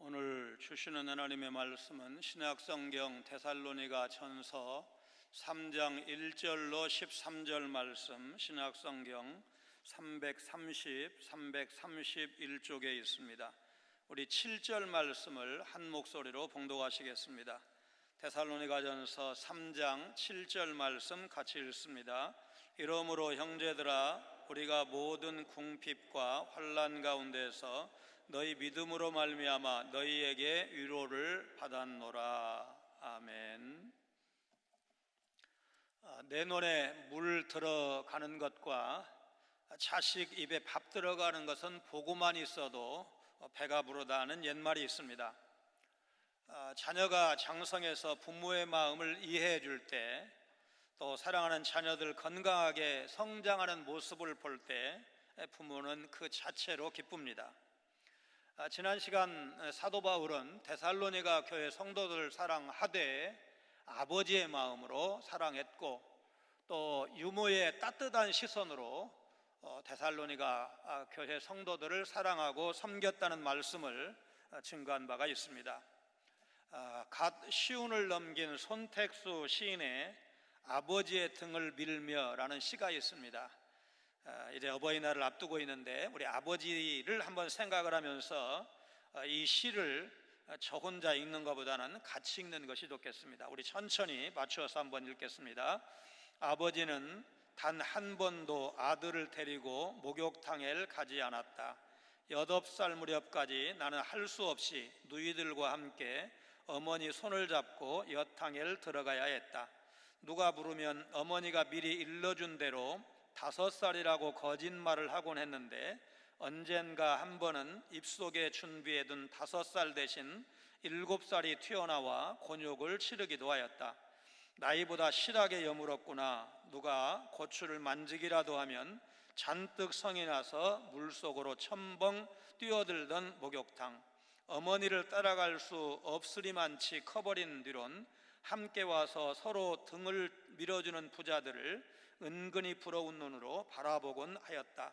오늘 주시는 하나님의 말씀은 신약성경 데살로니가 전서 3장 1절로 13절 말씀, 신약성경 330, 331쪽에 있습니다. 우리 7절 말씀을 한 목소리로 봉독하시겠습니다. 데살로니가 전서 3장 7절 말씀 같이 읽습니다. 이러므로 형제들아, 우리가 모든 궁핍과 환난 가운데서 너희 믿음으로 말미암아 너희에게 위로를 받았노라. 아멘. 내 눈에 물 들어가는 것과 자식 입에 밥 들어가는 것은 보고만 있어도 배가 부르다는 옛말이 있습니다. 자녀가 장성해서 부모의 마음을 이해해 줄 때, 또 사랑하는 자녀들 건강하게 성장하는 모습을 볼 때 부모는 그 자체로 기쁩니다. 지난 시간 사도 바울은 데살로니가 교회 성도들을 사랑하되 아버지의 마음으로 사랑했고, 또 유모의 따뜻한 시선으로 데살로니가 교회 성도들을 사랑하고 섬겼다는 말씀을 증거한 바가 있습니다. 갓 시운을 넘긴 손택수 시인의 아버지의 등을 밀며라는 시가 있습니다. 이제 어버이날을 앞두고 있는데 우리 아버지를 한번 생각을 하면서 이 시를 저 혼자 읽는 것보다는 같이 읽는 것이 좋겠습니다. 우리 천천히 맞추어서 한번 읽겠습니다. 아버지는 단 한 번도 아들을 데리고 목욕탕에 가지 않았다. 8살 무렵까지 나는 할 수 없이 누이들과 함께 어머니 손을 잡고 여탕에 들어가야 했다. 누가 부르면 어머니가 미리 일러준 대로 5살이라고 거짓말을 하곤 했는데, 언젠가 한 번은 입속에 준비해둔 5살 대신 7살이 튀어나와 곤욕을 치르기도 하였다. 나이보다 실하게 여물었구나. 누가 고추를 만지기라도 하면 잔뜩 성이 나서 물속으로 첨벙 뛰어들던 목욕탕. 어머니를 따라갈 수 없으리만치 커버린 뒤론 함께 와서 서로 등을 밀어주는 부자들을 은근히 부러운 눈으로 바라보곤 하였다.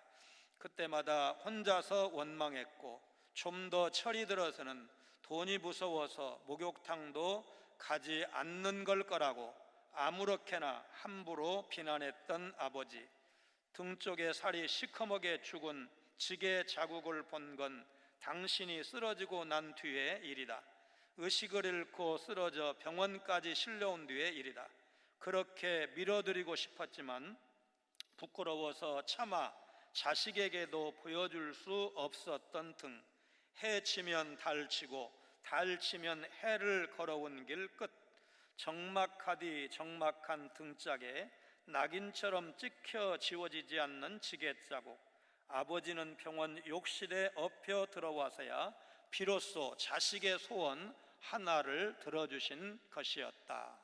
그때마다 혼자서 원망했고, 좀 더 철이 들어서는 돈이 무서워서 목욕탕도 가지 않는 걸 거라고 아무렇게나 함부로 비난했던 아버지. 등 쪽에 살이 시커멓게 죽은 지게 자국을 본 건 당신이 쓰러지고 난 뒤의 일이다. 의식을 잃고 쓰러져 병원까지 실려온 뒤의 일이다. 그렇게 밀어드리고 싶었지만 부끄러워서 차마 자식에게도 보여줄 수 없었던 등. 해 치면 달 치고 달 치면 해를 걸어온 길 끝. 적막하디 적막한 등짝에 낙인처럼 찍혀 지워지지 않는 지게 자국. 아버지는 병원 욕실에 엎혀 들어와서야 비로소 자식의 소원 하나를 들어주신 것이었다.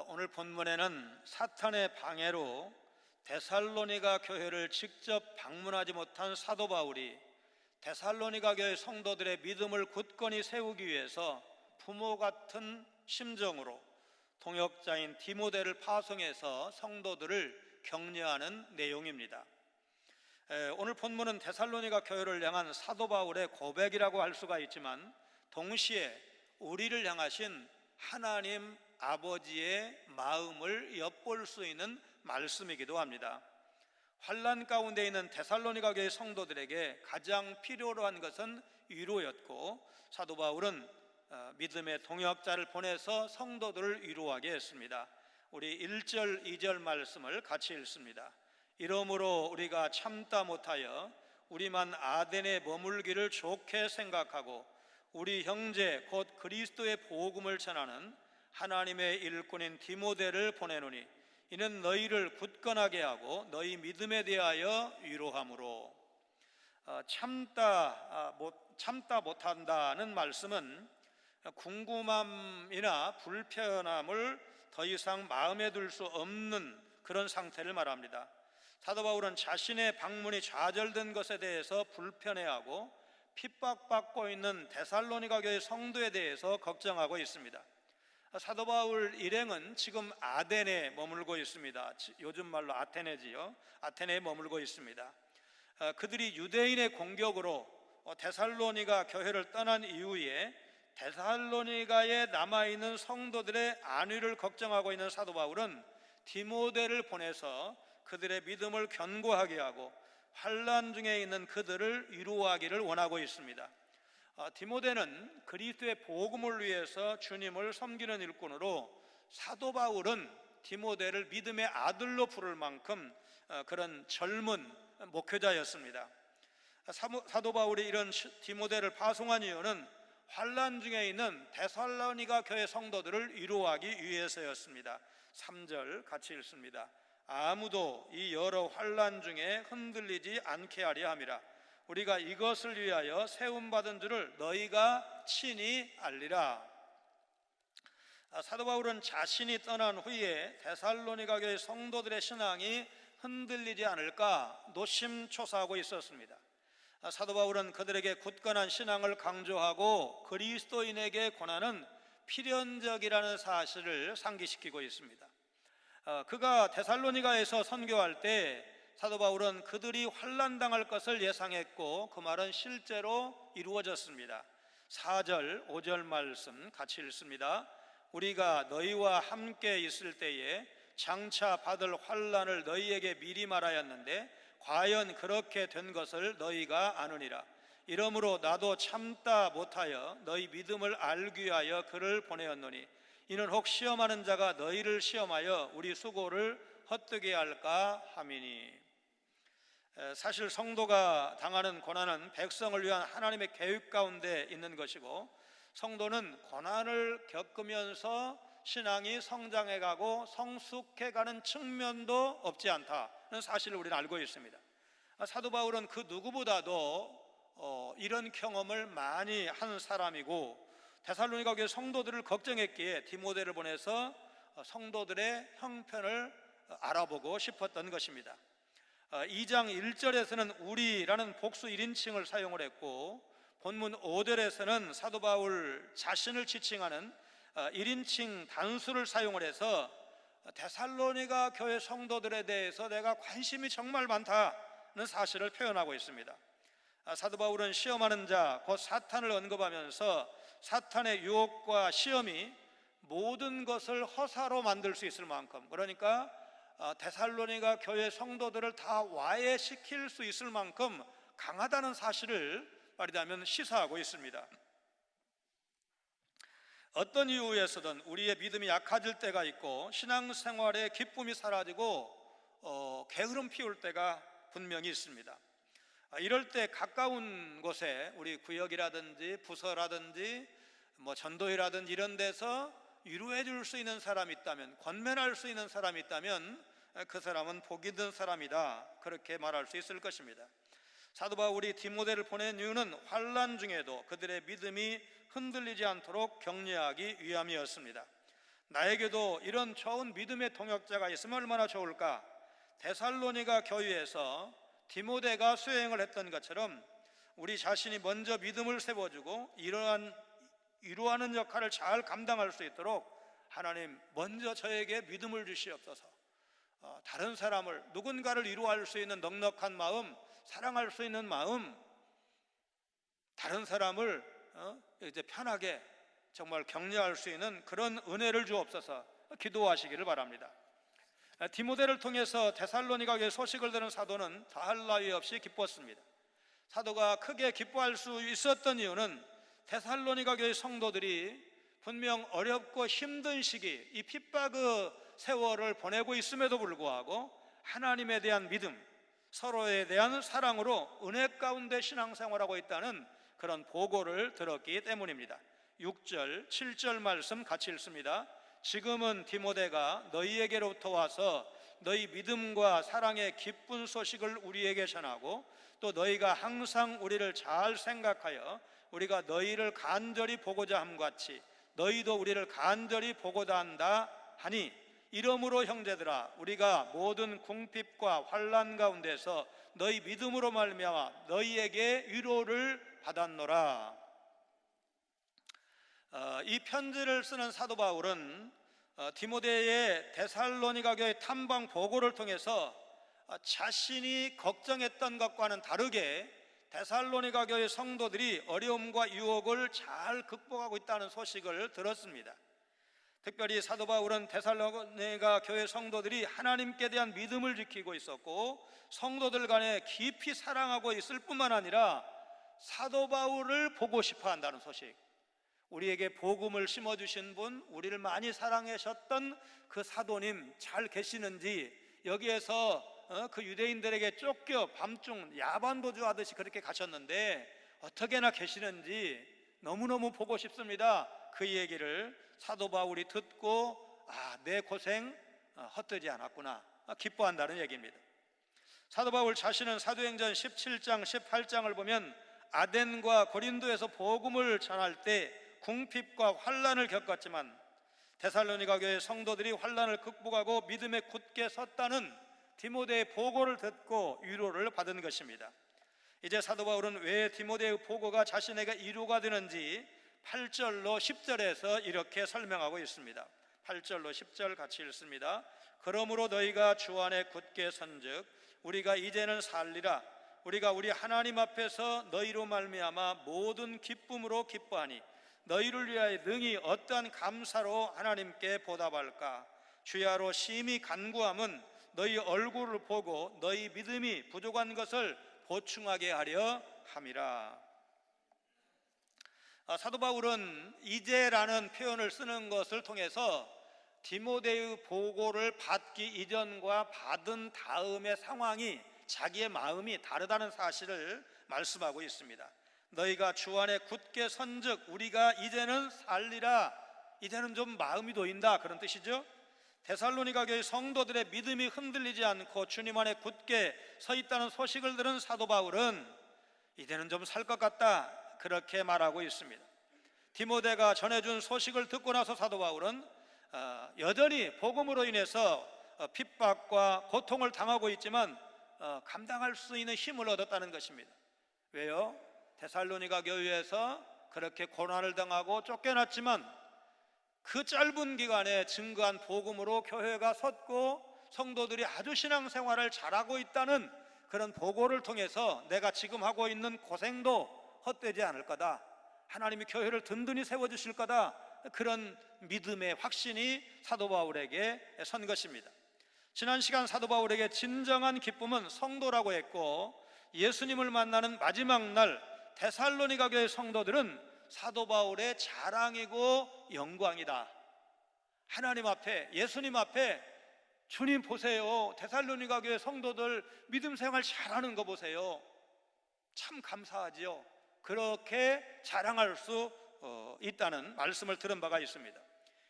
오늘 본문에는 사탄의 방해로 데살로니가 교회를 직접 방문하지 못한 사도 바울이 데살로니가 교회 성도들의 믿음을 굳건히 세우기 위해서 부모 같은 심정으로 동역자인 디모데를 파송해서 성도들을 격려하는 내용입니다. 오늘 본문은 데살로니가 교회를 향한 사도 바울의 고백이라고 할 수가 있지만, 동시에 우리를 향하신 하나님 아버지의 마음을 엿볼 수 있는 말씀이기도 합니다. 환난 가운데 있는 데살로니가 교회 성도들에게 가장 필요로 한 것은 위로였고, 사도 바울은 믿음의 동역자를 보내서 성도들을 위로하게 했습니다. 우리 1절, 2절 말씀을 같이 읽습니다. 이러므로 우리가 참다 못하여 우리만 아덴에 머물기를 좋게 생각하고 우리 형제 곧 그리스도의 복음을 전하는 하나님의 일꾼인 디모데를 보내노니, 이는 너희를 굳건하게 하고 너희 믿음에 대하여 위로함으로. 참다 못한다는 말씀은 궁금함이나 불편함을 더 이상 마음에 둘 수 없는 그런 상태를 말합니다. 사도 바울은 자신의 방문이 좌절된 것에 대해서 불편해하고 핍박받고 있는 데살로니가 교회 성도에 대해서 걱정하고 있습니다. 사도 바울 일행은 지금 아덴에 머물고 있습니다. 요즘 말로 아테네지요. 아테네에 머물고 있습니다. 그들이 유대인의 공격으로 데살로니가 교회를 떠난 이후에 데살로니가에 남아있는 성도들의 안위를 걱정하고 있는 사도 바울은 디모데를 보내서 그들의 믿음을 견고하게 하고 환난 중에 있는 그들을 위로하기를 원하고 있습니다. 디모데는 그리스도의 복음을 위해서 주님을 섬기는 일꾼으로, 사도 바울은 디모데를 믿음의 아들로 부를 만큼 그런 젊은 목회자였습니다. 사도 바울이 이런 디모데를 파송한 이유는 환난 중에 있는 데살로니가 교회 성도들을 위로하기 위해서였습니다. 3절 같이 읽습니다. 아무도 이 여러 환난 중에 흔들리지 않게 하려 함이라. 우리가 이것을 위하여 세움받은 줄을 너희가 친히 알리라. 사도 바울은 자신이 떠난 후에 데살로니가 교회 성도들의 신앙이 흔들리지 않을까 노심초사하고 있었습니다. 사도 바울은 그들에게 굳건한 신앙을 강조하고 그리스도인에게 권하는 필연적이라는 사실을 상기시키고 있습니다. 그가 데살로니가에서 선교할 때 사도 바울은 그들이 환난당할 것을 예상했고 그 말은 실제로 이루어졌습니다. 4절 5절 말씀 같이 읽습니다. 우리가 너희와 함께 있을 때에 장차 받을 환난을 너희에게 미리 말하였는데 과연 그렇게 된 것을 너희가 아느니라. 이러므로 나도 참다 못하여 너희 믿음을 알기 위하여 그를 보내었노니 이는 혹 시험하는 자가 너희를 시험하여 우리 수고를 헛되게 할까 함이니. 사실 성도가 당하는 고난은 백성을 위한 하나님의 계획 가운데 있는 것이고, 성도는 고난을 겪으면서 신앙이 성장해가고 성숙해가는 측면도 없지 않다는 사실을 우리는 알고 있습니다. 사도 바울은 그 누구보다도 이런 경험을 많이 한 사람이고, 데살로니가 교회 성도들을 걱정했기에 디모데를 보내서 성도들의 형편을 알아보고 싶었던 것입니다. 2장 1절에서는 우리라는 복수 1인칭을 사용을 했고, 본문 5절에서는 사도 바울 자신을 지칭하는 1인칭 단수를 사용을 해서 데살로니가 교회 성도들에 대해서 내가 관심이 정말 많다는 사실을 표현하고 있습니다. 사도 바울은 시험하는 자, 곧 사탄을 언급하면서 사탄의 유혹과 시험이 모든 것을 허사로 만들 수 있을 만큼, 그러니까 데살로니가 교회 성도들을 다 와해시킬 수 있을 만큼 강하다는 사실을 말하자면 시사하고 있습니다. 어떤 이유에서든 우리의 믿음이 약해질 때가 있고 신앙생활의 기쁨이 사라지고 게으름 피울 때가 분명히 있습니다. 이럴 때 가까운 곳에 우리 구역이라든지 부서라든지 전도회라든지 이런 데서 위로해 줄 수 있는 사람이 있다면, 권면할 수 있는 사람이 있다면 그 사람은 복이 든 사람이다, 그렇게 말할 수 있을 것입니다. 사도 바울이 디모데를 보낸 이유는 환난 중에도 그들의 믿음이 흔들리지 않도록 격려하기 위함이었습니다. 나에게도 이런 좋은 믿음의 동역자가 있으면 얼마나 좋을까. 데살로니가 교회에서 디모데가 수행을 했던 것처럼 우리 자신이 먼저 믿음을 세워주고 위로하는 역할을 잘 감당할 수 있도록 하나님 먼저 저에게 믿음을 주시옵소서. 다른 사람을, 누군가를 위로할 수 있는 넉넉한 마음, 사랑할 수 있는 마음, 다른 사람을 이제 편하게 정말 격려할 수 있는 그런 은혜를 주옵소서 기도하시기를 바랍니다. 디모데를 통해서 데살로니가 교회 소식을 들은 사도는 더할 나위 없이 기뻤습니다. 사도가 크게 기뻐할 수 있었던 이유는 데살로니가 교회 성도들이 분명 어렵고 힘든 시기, 이 핍박의 세월을 보내고 있음에도 불구하고 하나님에 대한 믿음, 서로에 대한 사랑으로 은혜 가운데 신앙생활하고 있다는 그런 보고를 들었기 때문입니다. 6절, 7절 말씀 같이 읽습니다. 지금은 디모데가 너희에게로부터 와서 너희 믿음과 사랑의 기쁜 소식을 우리에게 전하고 또 너희가 항상 우리를 잘 생각하여 우리가 너희를 간절히 보고자 함같이 너희도 우리를 간절히 보고자 한다 하니, 이러므로 형제들아 우리가 모든 궁핍과 환난 가운데서 너희 믿음으로 말미암아 너희에게 위로를 받았노라. 이 편지를 쓰는 사도 바울은 디모데의 데살로니가 교회 탐방 보고를 통해서 자신이 걱정했던 것과는 다르게 데살로니가 교회 성도들이 어려움과 유혹을 잘 극복하고 있다는 소식을 들었습니다. 특별히 사도 바울은 데살로니가 교회 성도들이 하나님께 대한 믿음을 지키고 있었고 성도들 간에 깊이 사랑하고 있을 뿐만 아니라 사도 바울을 보고 싶어 한다는 소식, 우리에게 복음을 심어주신 분, 우리를 많이 사랑하셨던 그 사도님 잘 계시는지, 여기에서 그 유대인들에게 쫓겨 밤중 야반도주 하듯이 그렇게 가셨는데 어떻게나 계시는지 너무너무 보고 싶습니다. 그 얘기를 사도 바울이 듣고 내 고생 헛되지 않았구나 기뻐한다는 얘기입니다. 사도 바울 자신은 사도행전 17장 18장을 보면 아덴과 고린도에서 복음을 전할 때 궁핍과 환난을 겪었지만 데살로니가 교회 성도들이 환난을 극복하고 믿음에 굳게 섰다는 디모데의 보고를 듣고 위로를 받은 것입니다. 이제 사도 바울은 왜 디모데의 보고가 자신에게 위로가 되는지 8절로 10절에서 이렇게 설명하고 있습니다. 8절로 10절 같이 읽습니다. 그러므로 너희가 주 안에 굳게 선즉 우리가 이제는 살리라. 우리가 우리 하나님 앞에서 너희로 말미암아 모든 기쁨으로 기뻐하니 너희를 위하여 능히 어떠한 감사로 하나님께 보답할까. 주야로 심히 간구함은 너희 얼굴을 보고 너희 믿음이 부족한 것을 보충하게 하려 함이라. 사도 바울은 이제라는 표현을 쓰는 것을 통해서 디모데의 보고를 받기 이전과 받은 다음의 상황이, 자기의 마음이 다르다는 사실을 말씀하고 있습니다. 너희가 주 안에 굳게 선즉 우리가 이제는 살리라. 이제는 좀 마음이 놓인다, 그런 뜻이죠. 데살로니가 교회 성도들의 믿음이 흔들리지 않고 주님 안에 굳게 서 있다는 소식을 들은 사도 바울은 이제는 좀 살 것 같다, 그렇게 말하고 있습니다. 디모데가 전해준 소식을 듣고 나서 사도 바울은 여전히 복음으로 인해서 핍박과 고통을 당하고 있지만 감당할 수 있는 힘을 얻었다는 것입니다. 왜요? 데살로니가 교회에서 그렇게 고난을 당하고 쫓겨났지만 그 짧은 기간에 증거한 복음으로 교회가 섰고 성도들이 아주 신앙생활을 잘하고 있다는 그런 보고를 통해서 내가 지금 하고 있는 고생도 헛되지 않을 거다, 하나님이 교회를 든든히 세워주실 거다, 그런 믿음의 확신이 사도 바울에게 선 것입니다. 지난 시간 사도 바울에게 진정한 기쁨은 성도라고 했고, 예수님을 만나는 마지막 날 데살로니가 교회 성도들은 사도 바울의 자랑이고 영광이다. 하나님 앞에, 예수님 앞에 주님 보세요, 데살로니가 교회 성도들 믿음 생활 잘하는 거 보세요, 참 감사하지요, 그렇게 자랑할 수 있다는 말씀을 들은 바가 있습니다.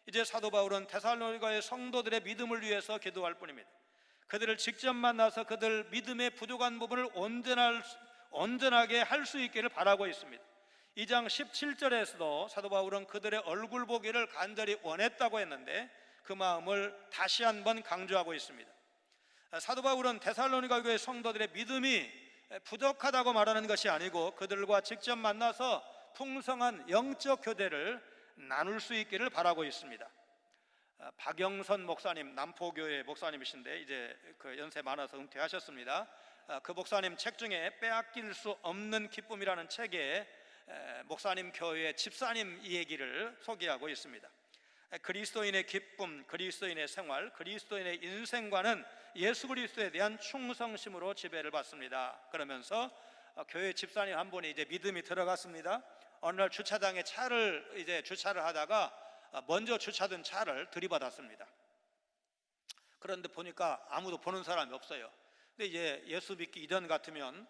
이제 사도 바울은 데살로니가의 성도들의 믿음을 위해서 기도할 뿐입니다. 그들을 직접 만나서 그들 믿음의 부족한 부분을 온전하게 할 수 있기를 바라고 있습니다. 2장 17절에서도 사도 바울은 그들의 얼굴 보기를 간절히 원했다고 했는데 그 마음을 다시 한번 강조하고 있습니다. 사도 바울은 데살로니가 교회 성도들의 믿음이 부족하다고 말하는 것이 아니고 그들과 직접 만나서 풍성한 영적 교제를 나눌 수 있기를 바라고 있습니다. 박영선 목사님, 남포교회 목사님이신데 이제 그 연세 많아서 은퇴하셨습니다. 그 목사님 책 중에 빼앗길 수 없는 기쁨이라는 책에 목사님 교회 집사님 이 얘기를 소개하고 있습니다. 그리스도인의 기쁨, 그리스도인의 생활, 그리스도인의 인생관은 예수 그리스도에 대한 충성심으로 지배를 받습니다. 그러면서 교회 집사님 한 분이 이제 믿음이 들어갔습니다. 어느 날 주차장에 차를 이제 주차를 하다가 먼저 주차된 차를 들이받았습니다. 그런데 보니까 아무도 보는 사람이 없어요. 근데 이제 예수 믿기 이전 같으면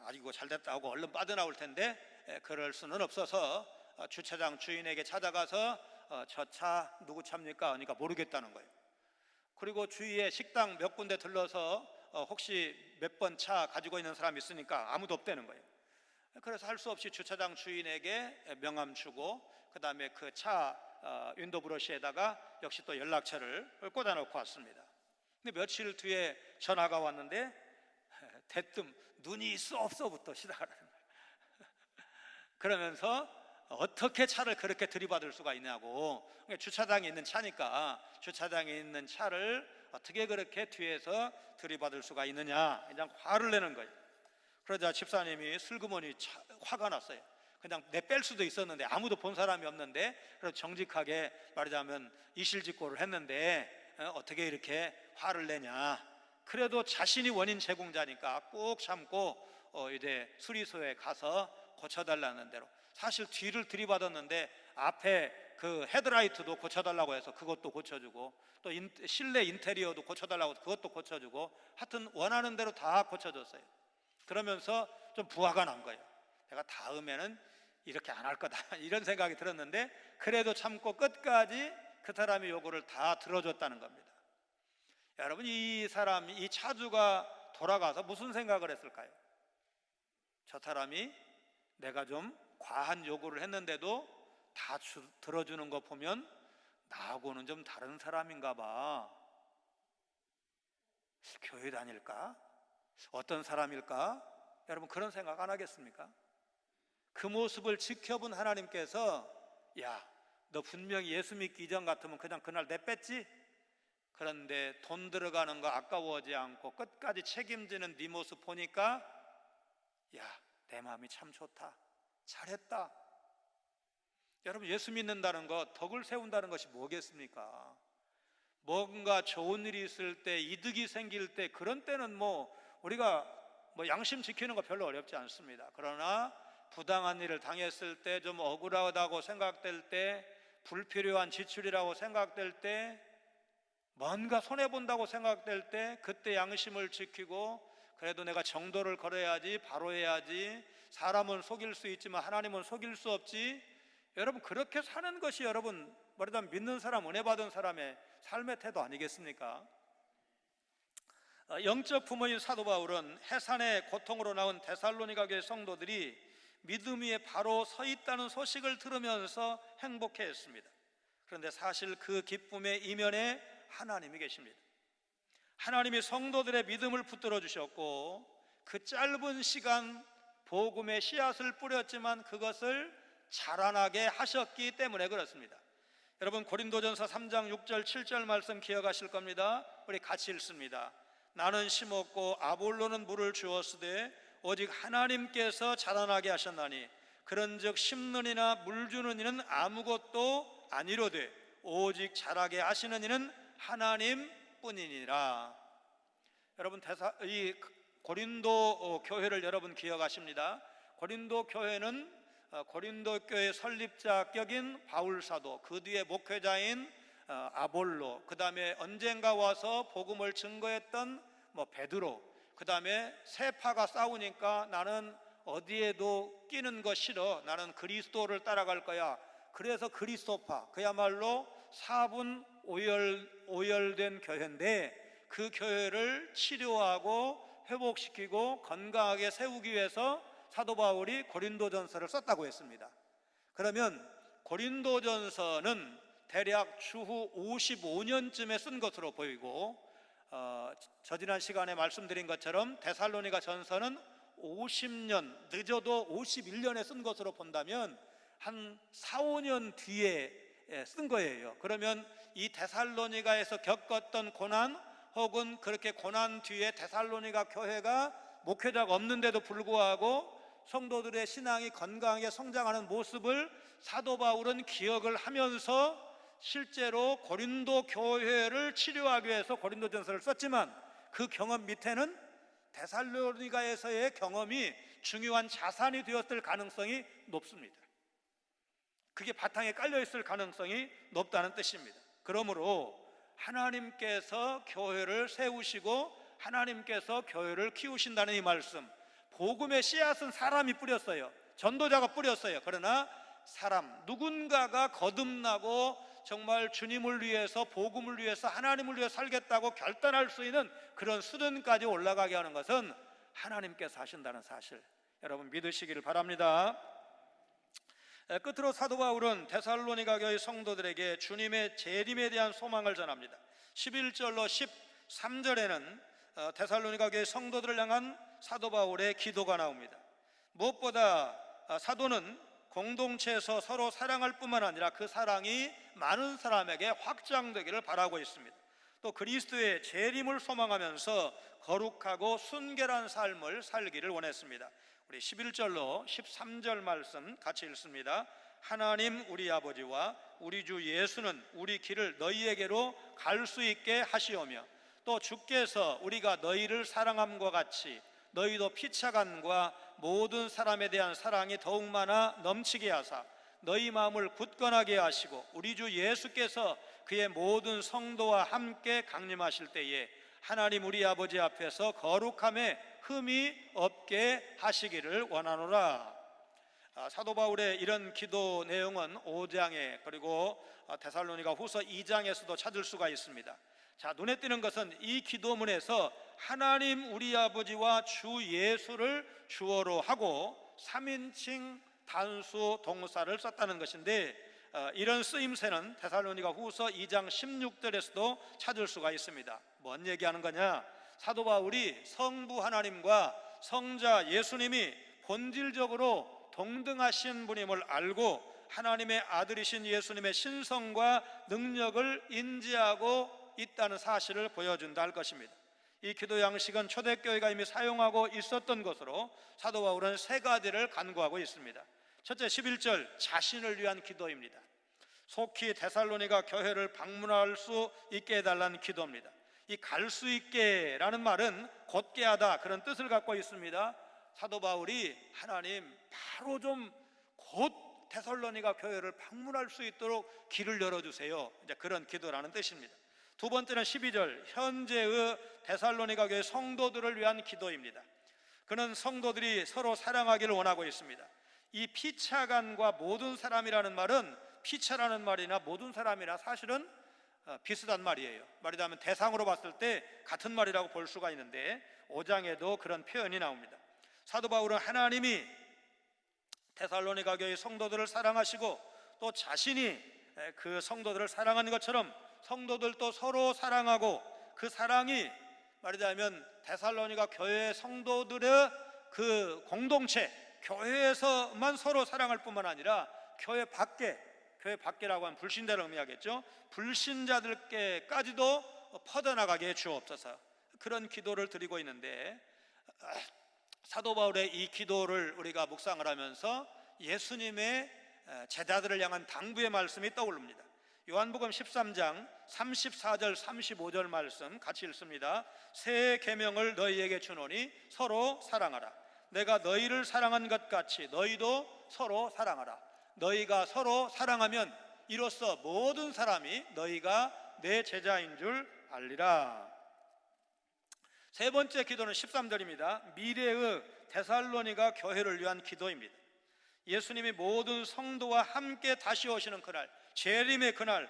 아이고 잘됐다 하고 얼른 빠져나올 텐데 그럴 수는 없어서 주차장 주인에게 찾아가서 저 차 누구 차입니까? 하니까 모르겠다는 거예요. 그리고 주위에 식당 몇 군데 들러서 혹시 몇 번 차 가지고 있는 사람 있으니까 아무도 없다는 거예요. 그래서 할 수 없이 주차장 주인에게 명함 주고 그 다음에 그 차 윈도우 브러쉬에다가 역시 또 연락처를 꽂아놓고 왔습니다. 근데 며칠 뒤에 전화가 왔는데 대뜸 눈이 있어 없어부터 시작하는 거예요. 그러면서 어떻게 차를 그렇게 들이받을 수가 있냐고, 주차장에 있는 차니까 주차장에 있는 차를 어떻게 그렇게 뒤에서 들이받을 수가 있느냐, 그냥 화를 내는 거예요. 그러자 집사님이 슬그머니 화가 났어요. 그냥 내뺄 수도 있었는데, 아무도 본 사람이 없는데, 그래서 정직하게 말하자면 이실직고를 했는데 어떻게 이렇게 화를 내냐. 그래도 자신이 원인 제공자니까 꼭 참고 이제 수리소에 가서 고쳐달라는 대로, 사실 뒤를 들이받았는데 앞에 그 헤드라이트도 고쳐달라고 해서 그것도 고쳐주고, 또 실내 인테리어도 고쳐달라고 해서 그것도 고쳐주고, 하여튼 원하는 대로 다 고쳐줬어요. 그러면서 좀 부화가 난 거예요. 내가 다음에는 이렇게 안 할 거다 이런 생각이 들었는데, 그래도 참고 끝까지 그 사람이 요구를 다 들어줬다는 겁니다. 여러분, 이 사람, 이 차주가 돌아가서 무슨 생각을 했을까요? 저 사람이 내가 좀 과한 요구를 했는데도 다 들어주는 거 보면 나하고는 좀 다른 사람인가 봐. 교회 다닐까? 어떤 사람일까? 여러분, 그런 생각 안 하겠습니까? 그 모습을 지켜본 하나님께서, 야, 너 분명히 예수 믿기 이전 같으면 그냥 그날 내뺐지? 그런데 돈 들어가는 거 아까워하지 않고 끝까지 책임지는 네 모습 보니까, 야, 내 마음이 참 좋다, 잘했다. 여러분, 예수 믿는다는 것, 덕을 세운다는 것이 뭐겠습니까? 뭔가 좋은 일이 있을 때, 이득이 생길 때, 그런 때는 우리가 양심 지키는 거 별로 어렵지 않습니다. 그러나 부당한 일을 당했을 때, 좀 억울하다고 생각될 때, 불필요한 지출이라고 생각될 때, 뭔가 손해본다고 생각될 때, 그때 양심을 지키고 그래도 내가 정도를 걸어야지, 바로 해야지, 사람은 속일 수 있지만 하나님은 속일 수 없지. 여러분, 그렇게 사는 것이 여러분 말하자면 믿는 사람, 은혜 받은 사람의 삶의 태도 아니겠습니까? 영적 부모인 사도 바울은 해산의 고통으로 나온 데살로니가 교회 성도들이 믿음 위에 바로 서 있다는 소식을 들으면서 행복해했습니다. 그런데 사실 그 기쁨의 이면에 하나님이 계십니다. 하나님이 성도들의 믿음을 붙들어 주셨고, 그 짧은 시간 복음의 씨앗을 뿌렸지만 그것을 자라나게 하셨기 때문에 그렇습니다. 여러분, 고린도전서 3장 6절 7절 말씀 기억하실 겁니다. 우리 같이 읽습니다. 나는 심었고 아볼로는 물을 주었으되 오직 하나님께서 자라나게 하셨나니 그런즉 심는 이나 물 주는 이는 아무것도 아니로되 오직 자라게 하시는 이는 하나님뿐이니라. 여러분, 이 고린도 교회를 여러분 기억하십니다. 고린도 교회는 고린도 교회 설립자격인 바울 사도, 그 뒤에 목회자인 아볼로, 그 다음에 언젠가 와서 복음을 증거했던 베드로, 그 다음에 세 파가 싸우니까 나는 어디에도 끼는 거 싫어, 나는 그리스도를 따라갈 거야. 그래서 그리스도파, 그야말로 4분 오열된 교회인데, 그 교회를 치료하고 회복시키고 건강하게 세우기 위해서 사도 바울이 고린도전서를 썼다고 했습니다. 그러면 고린도전서는 대략 추후 55년쯤에 쓴 것으로 보이고, 저지난 시간에 말씀드린 것처럼 데살로니가 전서는 50년, 늦어도 51년에 쓴 것으로 본다면 한 4, 5년 뒤에 쓴 거예요. 그러면 이 데살로니가에서 겪었던 고난, 혹은 그렇게 고난 뒤에 데살로니가 교회가 목회자가 없는데도 불구하고 성도들의 신앙이 건강하게 성장하는 모습을 사도 바울은 기억을 하면서 실제로 고린도 교회를 치료하기 위해서 고린도전서를 썼지만, 그 경험 밑에는 데살로니가에서의 경험이 중요한 자산이 되었을 가능성이 높습니다. 그게 바탕에 깔려있을 가능성이 높다는 뜻입니다. 그러므로 하나님께서 교회를 세우시고 하나님께서 교회를 키우신다는 이 말씀, 복음의 씨앗은 사람이 뿌렸어요. 전도자가 뿌렸어요. 그러나 누군가가 거듭나고 정말 주님을 위해서, 복음을 위해서, 하나님을 위해 살겠다고 결단할 수 있는 그런 수준까지 올라가게 하는 것은 하나님께서 하신다는 사실, 여러분 믿으시기를 바랍니다. 끝으로 사도 바울은 데살로니가 교회 성도들에게 주님의 재림에 대한 소망을 전합니다. 11절로 13절에는 데살로니가 교회 성도들을 향한 사도 바울의 기도가 나옵니다. 무엇보다 사도는 공동체에서 서로 사랑할 뿐만 아니라 그 사랑이 많은 사람에게 확장되기를 바라고 있습니다. 또 그리스도의 재림을 소망하면서 거룩하고 순결한 삶을 살기를 원했습니다. 우리 11절로 13절 말씀 같이 읽습니다. 하나님 우리 아버지와 우리 주 예수는 우리 길을 너희에게로 갈 수 있게 하시오며 또 주께서 우리가 너희를 사랑함과 같이 너희도 피차간과 모든 사람에 대한 사랑이 더욱 많아 넘치게 하사 너희 마음을 굳건하게 하시고 우리 주 예수께서 그의 모든 성도와 함께 강림하실 때에 하나님 우리 아버지 앞에서 거룩함에 흠이 없게 하시기를 원하노라. 사도 바울의 이런 기도 내용은 5장에 그리고 데살로니가 후서 2장에서도 찾을 수가 있습니다. 자, 눈에 띄는 것은 이 기도문에서 하나님 우리 아버지와 주 예수를 주어로 하고 3인칭 단수 동사를 썼다는 것인데, 이런 쓰임새는 데살로니가 후서 2장 16절에서도 찾을 수가 있습니다. 뭔 얘기하는 거냐? 사도 바울이 성부 하나님과 성자 예수님이 본질적으로 동등하신 분임을 알고 하나님의 아들이신 예수님의 신성과 능력을 인지하고 있다는 사실을 보여준다 할 것입니다. 이 기도 양식은 초대교회가 이미 사용하고 있었던 것으로 사도 바울은 세 가지를 간구하고 있습니다. 첫째, 11절 자신을 위한 기도입니다. 속히 데살로니가 교회를 방문할 수 있게 해달라는 기도입니다. 이 갈 수 있게 라는 말은 곧게 하다 그런 뜻을 갖고 있습니다. 사도 바울이 하나님 바로 좀 곧 데살로니가 교회를 방문할 수 있도록 길을 열어주세요, 이제 그런 기도라는 뜻입니다. 두 번째는 12절 현재의 데살로니가 교회 성도들을 위한 기도입니다. 그는 성도들이 서로 사랑하기를 원하고 있습니다. 이 피차간과 모든 사람이라는 말은 피차라는 말이나 모든 사람이나 사실은 비슷한 말이에요. 말하자면 대상으로 봤을 때 같은 말이라고 볼 수가 있는데 5장에도 그런 표현이 나옵니다. 사도 바울은 하나님이 데살로니가 교회 성도들을 사랑하시고 또 자신이 그 성도들을 사랑하는 것처럼 성도들도 서로 사랑하고 그 사랑이 말하자면 데살로니가 교회 성도들의 그 공동체, 교회에서만 서로 사랑할 뿐만 아니라 교회 밖에라고 하면 불신자를 의미하겠죠. 불신자들께까지도 퍼져나가게 해 주옵소서. 그런 기도를 드리고 있는데, 사도 바울의 이 기도를 우리가 묵상을 하면서 예수님의 제자들을 향한 당부의 말씀이 떠오릅니다. 요한복음 13장 34절 35절 말씀 같이 읽습니다. 새 계명을 너희에게 주노니 서로 사랑하라. 내가 너희를 사랑한 것 같이 너희도 서로 사랑하라. 너희가 서로 사랑하면 이로써 모든 사람이 너희가 내 제자인 줄 알리라. 세 번째 기도는 13절입니다. 미래의 데살로니가 교회를 위한 기도입니다. 예수님이 모든 성도와 함께 다시 오시는 그날, 재림의 그날,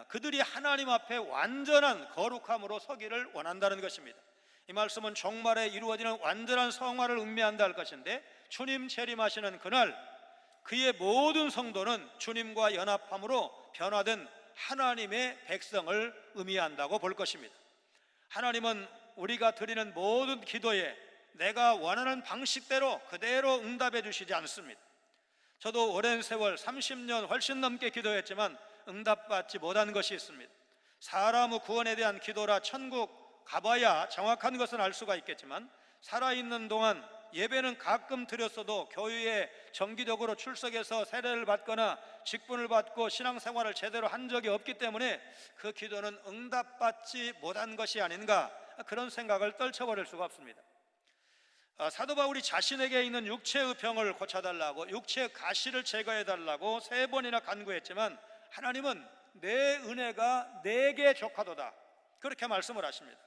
그들이 하나님 앞에 완전한 거룩함으로 서기를 원한다는 것입니다. 이 말씀은 종말에 이루어지는 완전한 성화를 의미한다 할 것인데, 주님 재림하시는 그날 그의 모든 성도는 주님과 연합함으로 변화된 하나님의 백성을 의미한다고 볼 것입니다. 하나님은 우리가 드리는 모든 기도에 내가 원하는 방식대로 그대로 응답해 주시지 않습니다. 저도 오랜 세월 30년 훨씬 넘게 기도했지만 응답받지 못한 것이 있습니다. 사람의 구원에 대한 기도라 천국 가봐야 정확한 것은 알 수가 있겠지만, 살아있는 동안 예배는 가끔 드렸어도 교회에 정기적으로 출석해서 세례를 받거나 직분을 받고 신앙생활을 제대로 한 적이 없기 때문에 그 기도는 응답받지 못한 것이 아닌가, 그런 생각을 떨쳐버릴 수가 없습니다. 사도 바울이 자신에게 있는 육체의 병을 고쳐달라고, 육체의 가시를 제거해달라고 3번이나 간구했지만 하나님은 내 은혜가 내게 족하도다, 그렇게 말씀을 하십니다.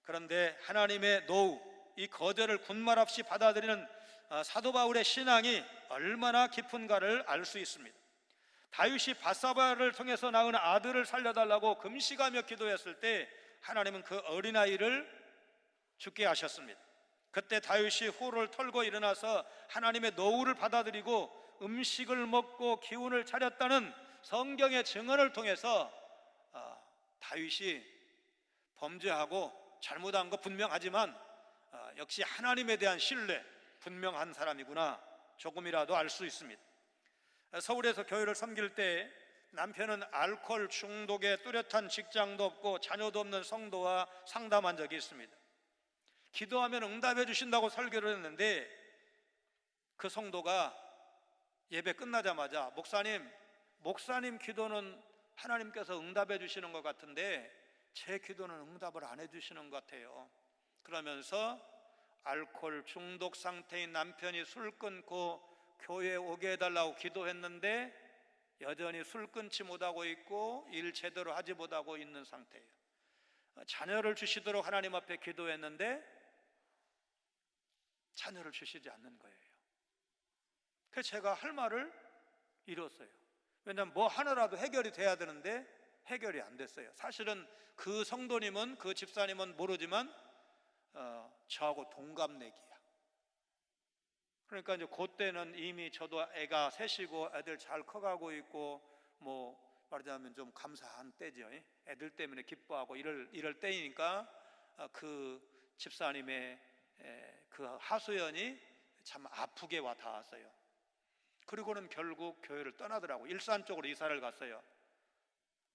그런데 하나님의 노우, 이 거절을 군말 없이 받아들이는 사도 바울의 신앙이 얼마나 깊은가를 알 수 있습니다. 다윗이 밧사바를 통해서 낳은 아들을 살려달라고 금식하며 기도했을 때 하나님은 그 어린아이를 죽게 하셨습니다. 그때 다윗이 후를 털고 일어나서 하나님의 노우를 받아들이고 음식을 먹고 기운을 차렸다는 성경의 증언을 통해서 다윗이 범죄하고 잘못한 거 분명하지만 역시 하나님에 대한 신뢰, 분명한 사람이구나 조금이라도 알 수 있습니다. 서울에서 교회를 섬길 때 남편은 알코올 중독에 뚜렷한 직장도 없고 자녀도 없는 성도와 상담한 적이 있습니다. 기도하면 응답해 주신다고 설교를 했는데 그 성도가 예배 끝나자마자 목사님 기도는 하나님께서 응답해 주시는 것 같은데 제 기도는 응답을 안 해 주시는 것 같아요. 그러면서 알코올 중독 상태인 남편이 술 끊고 교회에 오게 해달라고 기도했는데 여전히 술 끊지 못하고 있고 일 제대로 하지 못하고 있는 상태예요. 자녀를 주시도록 하나님 앞에 기도했는데 자녀를 주시지 않는 거예요. 그래서 제가 할 말을 잃었어요. 왜냐하면 뭐 하나라도 해결이 돼야 되는데 해결이 안 됐어요. 사실은 그 성도님은, 그 집사님은 모르지만 저하고 동갑내기야. 그러니까 이제 그때는 이미 저도 애가 셋이고 애들 잘 커가고 있고 뭐 말하자면 좀 감사한 때죠. 애들 때문에 기뻐하고 이럴 때이니까 그 집사님의 그 하소연이 참 아프게 와 닿았어요. 그리고는 결국 교회를 떠나더라고요. 일산 쪽으로 이사를 갔어요.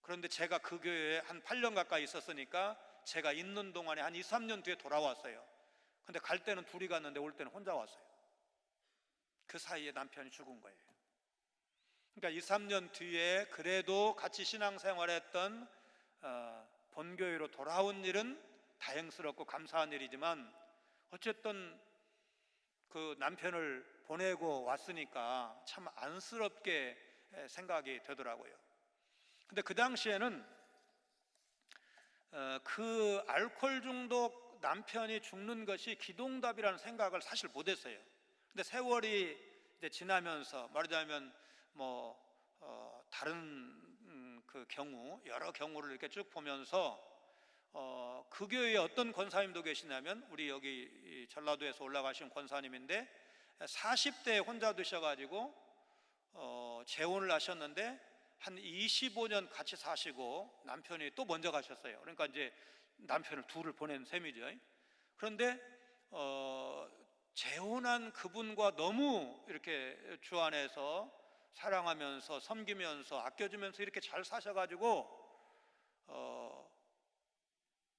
그런데 제가 그 교회에 한 8년 가까이 있었으니까 제가 있는 동안에 한 2, 3년 뒤에 돌아왔어요. 근데 갈 때는 둘이 갔는데 올 때는 혼자 왔어요. 그 사이에 남편이 죽은 거예요. 그러니까 2, 3년 뒤에 그래도 같이 신앙생활했던 본교회로 돌아온 일은 다행스럽고 감사한 일이지만 어쨌든 그 남편을 보내고 왔으니까 참 안쓰럽게 생각이 되더라고요. 근데 그 당시에는 그 알코올 중독 남편이 죽는 것이 기도응답이라는 생각을 사실 못했어요. 근데 세월이 이제 지나면서 말하자면 다른 그 경우 여러 경우를 이렇게 쭉 보면서 그 교회에 어떤 권사님도 계시냐면 우리 여기 전라도에서 올라가신 권사님인데 40대에 혼자 드셔가지고 재혼을 하셨는데 한 25년 같이 사시고 남편이 또 먼저 가셨어요. 그러니까 이제 남편을 둘을 보낸 셈이죠. 그런데 재혼한 그분과 너무 이렇게 주 안에서 사랑하면서 섬기면서 아껴주면서 이렇게 잘 사셔가지고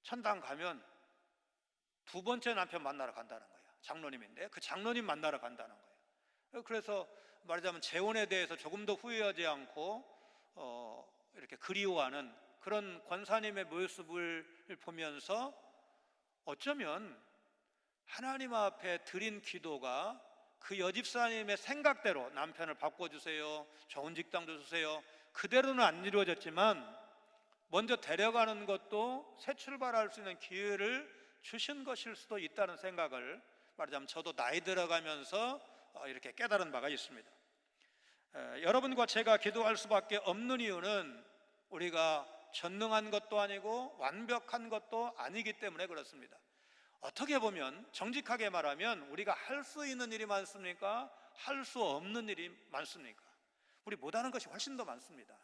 천당 가면 두 번째 남편 만나러 간다는 거예요. 장로님인데 그 장로님 만나러 간다는 거예요. 그래서 말하자면 재혼에 대해서 조금도 후회하지 않고 이렇게 그리워하는 그런 권사님의 모습을 보면서 어쩌면 하나님 앞에 드린 기도가 그 여집사님의 생각대로 남편을 바꿔주세요, 좋은 직장도 주세요, 그대로는 안 이루어졌지만 먼저 데려가는 것도 새 출발할 수 있는 기회를 주신 것일 수도 있다는 생각을 말하자면 저도 나이 들어가면서 이렇게 깨달은 바가 있습니다. 여러분과 제가 기도할 수밖에 없는 이유는 우리가 전능한 것도 아니고 완벽한 것도 아니기 때문에 그렇습니다. 어떻게 보면 정직하게 말하면 우리가 할 수 있는 일이 많습니까? 할 수 없는 일이 많습니까? 우리 못하는 것이 훨씬 더 많습니다.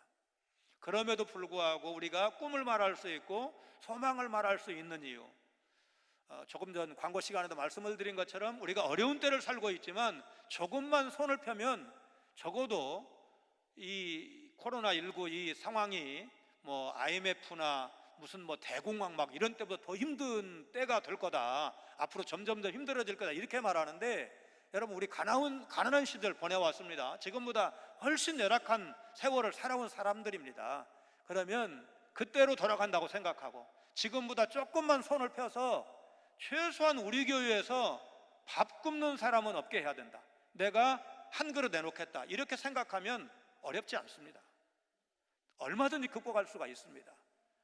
그럼에도 불구하고 우리가 꿈을 말할 수 있고 소망을 말할 수 있는 이유, 조금 전 광고 시간에도 말씀을 드린 것처럼 우리가 어려운 때를 살고 있지만 조금만 손을 펴면 적어도 이 코로나19 이 상황이 IMF나 무슨 대공황 막 이런 때보다 더 힘든 때가 될 거다, 앞으로 점점 더 힘들어질 거다 이렇게 말하는데 여러분 우리 가난한 시절 보내왔습니다. 지금보다 훨씬 열악한 세월을 살아온 사람들입니다. 그러면 그때로 돌아간다고 생각하고 지금보다 조금만 손을 펴서 최소한 우리 교회에서 밥 굶는 사람은 없게 해야 된다, 내가 한 그릇 내놓겠다 이렇게 생각하면 어렵지 않습니다. 얼마든지 극복할 수가 있습니다.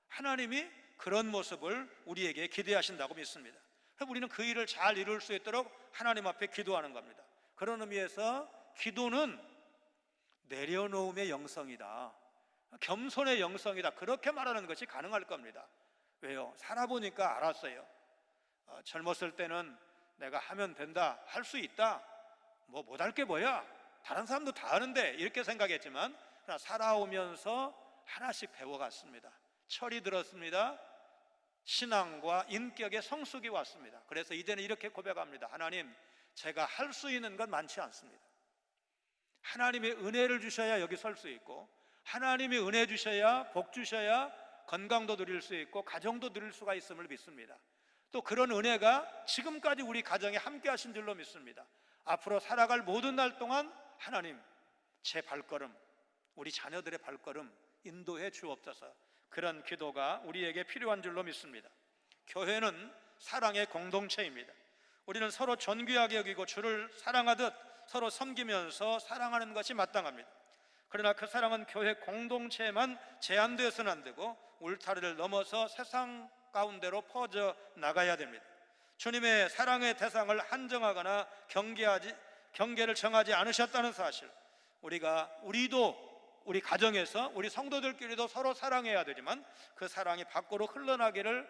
하나님이 그런 모습을 우리에게 기대하신다고 믿습니다. 그래서 우리는 그 일을 잘 이룰 수 있도록 하나님 앞에 기도하는 겁니다. 그런 의미에서 기도는 내려놓음의 영성이다, 겸손의 영성이다, 그렇게 말하는 것이 가능할 겁니다. 왜요? 살아보니까 알았어요. 젊었을 때는 내가 하면 된다, 할 수 있다, 못할 게 뭐야, 다른 사람도 다 하는데 이렇게 생각했지만 그러나 살아오면서 하나씩 배워갔습니다. 철이 들었습니다. 신앙과 인격의 성숙이 왔습니다. 그래서 이제는 이렇게 고백합니다. 하나님, 제가 할 수 있는 건 많지 않습니다. 하나님의 은혜를 주셔야 여기 설 수 있고 하나님이 은혜 주셔야, 복 주셔야 건강도 누릴 수 있고 가정도 누릴 수가 있음을 믿습니다. 또 그런 은혜가 지금까지 우리 가정에 함께 하신 줄로 믿습니다. 앞으로 살아갈 모든 날 동안 하나님, 제 발걸음, 우리 자녀들의 발걸음 인도해 주옵소서. 그런 기도가 우리에게 필요한 줄로 믿습니다. 교회는 사랑의 공동체입니다. 우리는 서로 존귀하게 여기고 주를 사랑하듯 서로 섬기면서 사랑하는 것이 마땅합니다. 그러나 그 사랑은 교회 공동체에만 제한되어서는 안 되고 울타리를 넘어서 세상 가운데로 퍼져 나가야 됩니다. 주님의 사랑의 대상을 한정하거나 경계를 정하지 않으셨다는 사실, 우리도 우리 가정에서 우리 성도들끼리도 서로 사랑해야 되지만 그 사랑이 밖으로 흘러나기를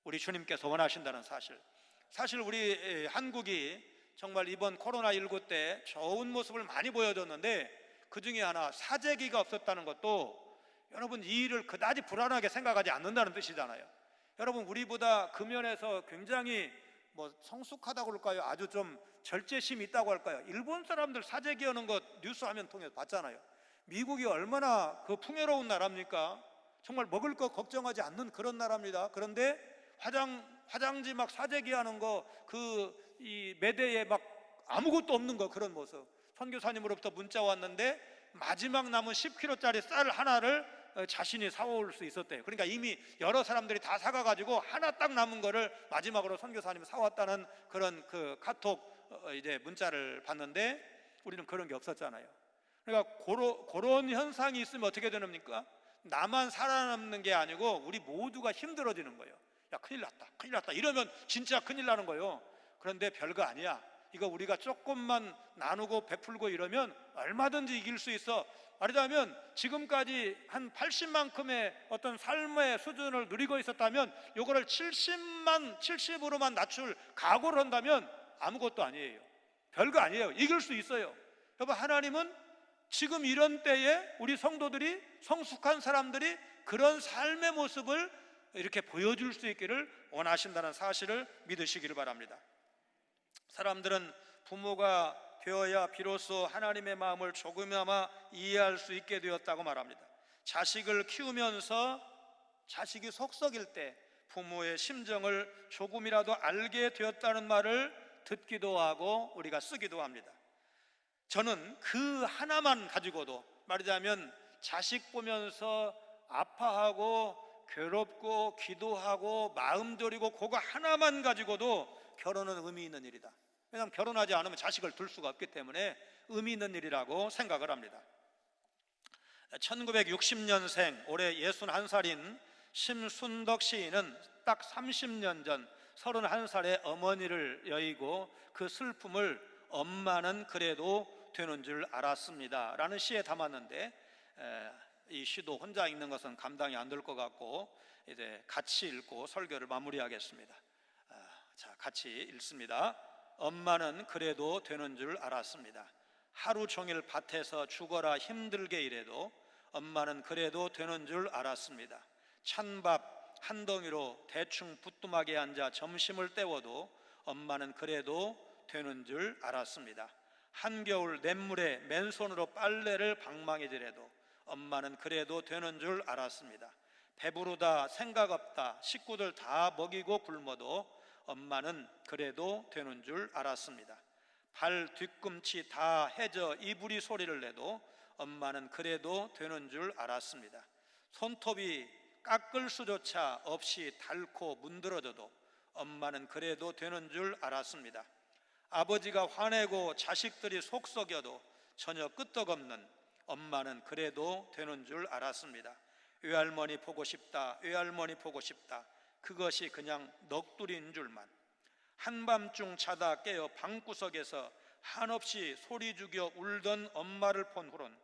우리 주님께서 원하신다는 사실 우리 한국이 정말 이번 코로나19 때 좋은 모습을 많이 보여줬는데 그 중에 하나, 사재기가 없었다는 것도 여러분 이 일을 그다지 불안하게 생각하지 않는다는 뜻이잖아요. 여러분, 우리보다 그 면에서 굉장히 성숙하다고 그럴까요? 아주 좀 절제심이 있다고 할까요? 일본 사람들 사재기 하는 것 뉴스 화면 통해서 봤잖아요. 미국이 얼마나 그 풍요로운 나라입니까? 정말 먹을 거 걱정하지 않는 그런 나라입니다. 그런데 화장지 막 사재기 하는 거, 이 매대에 막 아무것도 없는 거, 그런 모습. 선교사님으로부터 문자 왔는데 마지막 남은 10kg짜리 쌀 하나를 자신이 사올 수 있었대요. 그러니까 이미 여러 사람들이 다 사가가지고 하나 딱 남은 거를 마지막으로 선교사님이 사왔다는 그런 그 카톡 이제 문자를 봤는데 우리는 그런 게 없었잖아요. 그러니까 그런 현상이 있으면 어떻게 되는 겁니까? 나만 살아남는 게 아니고 우리 모두가 힘들어지는 거예요. 야, 큰일 났다 이러면 진짜 큰일 나는 거예요. 그런데 별거 아니야. 이거 우리가 조금만 나누고 베풀고 이러면 얼마든지 이길 수 있어. 말하자면 지금까지 한 80만큼의 어떤 삶의 수준을 누리고 있었다면 요거를 70으로만 낮출 각오를 한다면 아무것도 아니에요. 별거 아니에요. 이길 수 있어요. 여러분, 하나님은 지금 이런 때에 우리 성도들이, 성숙한 사람들이 그런 삶의 모습을 이렇게 보여줄 수 있기를 원하신다는 사실을 믿으시기를 바랍니다. 사람들은 부모가 되어야 비로소 하나님의 마음을 조금이나마 이해할 수 있게 되었다고 말합니다. 자식을 키우면서 자식이 속썩일 때 부모의 심정을 조금이라도 알게 되었다는 말을 듣기도 하고 우리가 쓰기도 합니다. 저는 그 하나만 가지고도, 말하자면 자식 보면서 아파하고 괴롭고 기도하고 마음 졸이고 그거 하나만 가지고도 결혼은 의미 있는 일이다. 왜냐하면 결혼하지 않으면 자식을 둘 수가 없기 때문에 의미 있는 일이라고 생각을 합니다. 1960년생 올해 61살인 심순덕 시인은 딱 30년 전 31살의 어머니를 여의고 그 슬픔을 엄마는 그래도 되는 줄 알았습니다 라는 시에 담았는데, 이 시도 혼자 읽는 것은 감당이 안 될 것 같고 이제 같이 읽고 설교를 마무리하겠습니다. 자, 같이 읽습니다. 엄마는 그래도 되는 줄 알았습니다. 하루 종일 밭에서 죽어라 힘들게 일해도 엄마는 그래도 되는 줄 알았습니다. 찬밥 한 덩이로 대충 부뚜막에 앉아 점심을 때워도 엄마는 그래도 되는 줄 알았습니다. 한겨울 냇물에 맨손으로 빨래를 방망이질해도 엄마는 그래도 되는 줄 알았습니다. 배부르다 생각 없다 식구들 다 먹이고 굶어도 엄마는 그래도 되는 줄 알았습니다. 발 뒤꿈치 다 해져 이불이 소리를 내도 엄마는 그래도 되는 줄 알았습니다. 손톱이 깎을 수조차 없이 닳고 문드러져도 엄마는 그래도 되는 줄 알았습니다. 아버지가 화내고 자식들이 속썩여도 전혀 끄떡없는 엄마는 그래도 되는 줄 알았습니다. 외할머니 보고 싶다, 외할머니 보고 싶다, 그것이 그냥 넋두리인 줄만. 한밤중 자다 깨어 방구석에서 한없이 소리 죽여 울던 엄마를 본 후론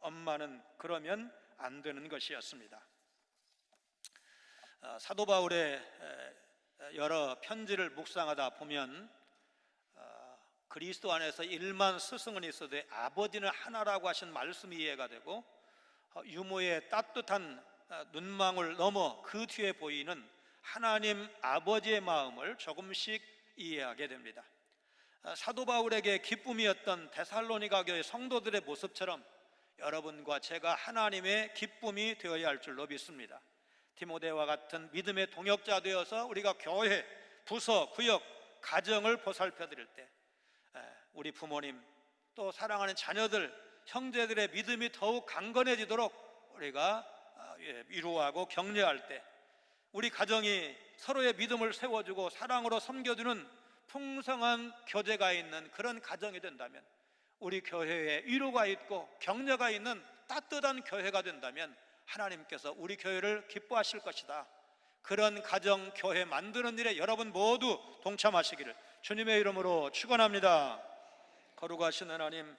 엄마는 그러면 안 되는 것이었습니다. 사도 바울의 여러 편지를 묵상하다 보면 그리스도 안에서 1만 스승은 있어도 아버지는 하나라고 하신 말씀이 이해가 되고, 유모의 따뜻한 눈망울 넘어 그 뒤에 보이는 하나님 아버지의 마음을 조금씩 이해하게 됩니다. 사도 바울에게 기쁨이었던 데살로니가 교회 성도들의 모습처럼 여러분과 제가 하나님의 기쁨이 되어야 할 줄로 믿습니다. 디모데와 같은 믿음의 동역자 되어서 우리가 교회, 부서, 구역, 가정을 보살펴 드릴 때 우리 부모님 또 사랑하는 자녀들, 형제들의 믿음이 더욱 강건해지도록 우리가 위로하고 격려할 때, 우리 가정이 서로의 믿음을 세워주고 사랑으로 섬겨주는 풍성한 교제가 있는 그런 가정이 된다면, 우리 교회에 위로가 있고 격려가 있는 따뜻한 교회가 된다면 하나님께서 우리 교회를 기뻐하실 것이다. 그런 가정, 교회 만드는 일에 여러분 모두 동참하시기를 주님의 이름으로 축원합니다. 거룩하신 하나님,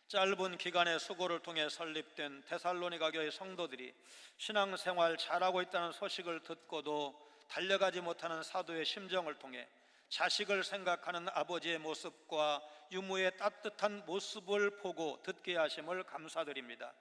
짧은 기간의 수고를 통해 설립된 데살로니가 교회 성도들이 신앙생활 잘하고 있다는 소식을 듣고도 달려가지 못하는 사도의 심정을 통해 자식을 생각하는 아버지의 모습과 유무의 따뜻한 모습을 보고 듣게 하심을 감사드립니다.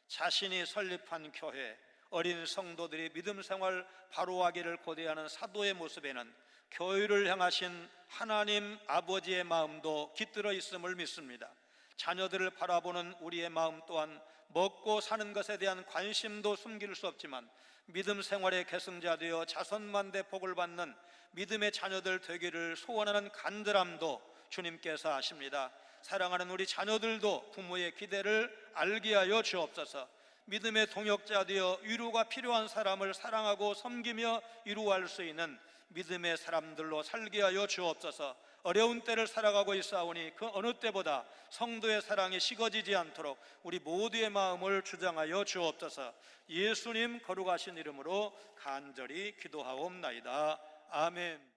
자신이 설립한 교회, 어린 성도들이 믿음생활 바로 하기를 고대하는 사도의 모습에는 교회를 향하신 하나님 아버지의 마음도 깃들어 있음을 믿습니다. 자녀들을 바라보는 우리의 마음 또한 먹고 사는 것에 대한 관심도 숨길 수 없지만 믿음 생활의 계승자 되어 자손만대 복을 받는 믿음의 자녀들 되기를 소원하는 간절함도 주님께서 아십니다. 사랑하는 우리 자녀들도 부모의 기대를 알게 하여 주옵소서. 믿음의 동역자 되어 위로가 필요한 사람을 사랑하고 섬기며 위로할 수 있는 믿음의 사람들로 살게 하여 주옵소서. 어려운 때를 살아가고 있사오니 그 어느 때보다 성도의 사랑이 식어지지 않도록 우리 모두의 마음을 주장하여 주옵소서. 예수님 거룩하신 이름으로 간절히 기도하옵나이다. 아멘.